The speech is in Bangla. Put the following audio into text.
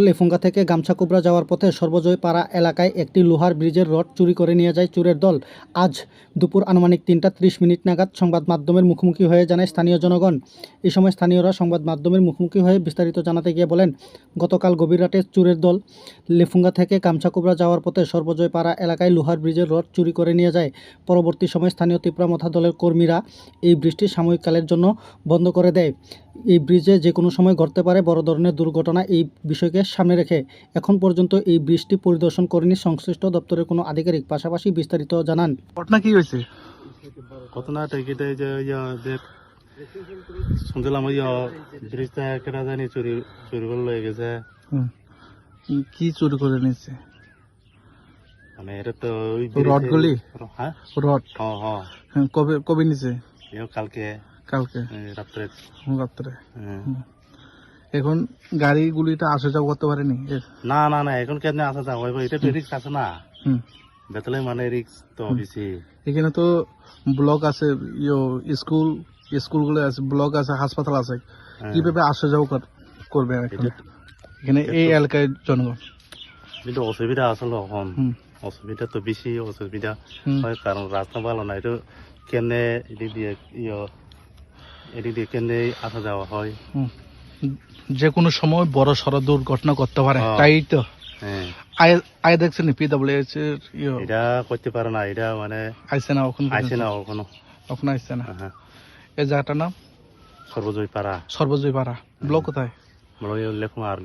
লেফুঙ্গা থেকে গামছাকুবরা যাওয়ার পথে সর্বজয় পাড়া এলাকায় একটি লোহার ব্রিজের রড চুরি করে নিয়ে যায় চোরের দল। আজ দুপুর আনুমানিক ৩টা ৩০ মিনিট নাগাদ সংবাদ মাধ্যমের মুখোমুখি হয়ে জানায় স্থানীয় জনগণ। এই সময় স্থানীয়রা সংবাদ মাধ্যমের মুখোমুখি হয়ে বিস্তারিত জানাতে গিয়ে বলেন, গতকাল গভীর রাতে চোরের দল লেফুঙ্গা থেকে গামছাকুবরা যাওয়ার পথে সর্বজয় পাড়া এলাকায় লোহার ব্রিজের রড চুরি করে নিয়ে যায়। পরবর্তী সময় স্থানীয় তীব্রা মথা দলের কর্মীরা এই ব্রিজটি সাময়িককালের জন্য বন্ধ করে দেয়। এই ব্রিজে যে কোনো সময় ঘটতে পারে বড় ধরনের দুর্ঘটনা, এই বিষয়কে সামনে রেখে এখন পর্যন্ত এই ব্রিজটি পরিদর্শন করেনি সংশ্লিষ্ট দপ্তরের কোনো আধিকারিক। পাশাপাশি বিস্তারিত জানান। ঘটনা কি হয়েছে? ঘটনাটা এটাই যে শুনছিলাম ব্রিজটা কেটা জানি চুরি করে লয়ে গেছে। কি চুরি করে নিয়েছে? মানে এটা তো রড গুলি? হ্যাঁ রড? হ্যাঁ কবে কবে নিছে? কালকে কালকে রাত্রে। রাত্রে? এখন গাড়িগুলিটা আসা যাওয়া করতে পারেনি? না না না, এখন কেন আসা যাওয়া হইব? এটা তো রিক্স আছে না, বেতলে মানে রিক্স তো বেশি। এখানে তো ব্লক আছে, স্কুলগুলো আছে, ব্লক আছে, হাসপাতাল আছে, কিভাবে আসা যাওয়া করবে এখানে এই এলাকায় জনগণ? কিন্তু অসুবিধা আসলে এখন অসুবিধা তো বেশি অসুবিধা হয়, কারণ রাস্তা ভালো না। এটা কেনে এদিক দিয়ে কেনে আসা যাওয়া হয়। যে কোনো সময় বড় সড় দুর্ঘটনা করতে পারে, তাই তো। আয় দেখছেন PWH এটা করতে পারে না, এটা মানে আইসে না ওখানে? ওখানে আইসে না। এই জায়গাটার নাম সর্বজয় পাড়া। সর্বজয় পাড়া। ব্লক কোথায়? লেখুন আর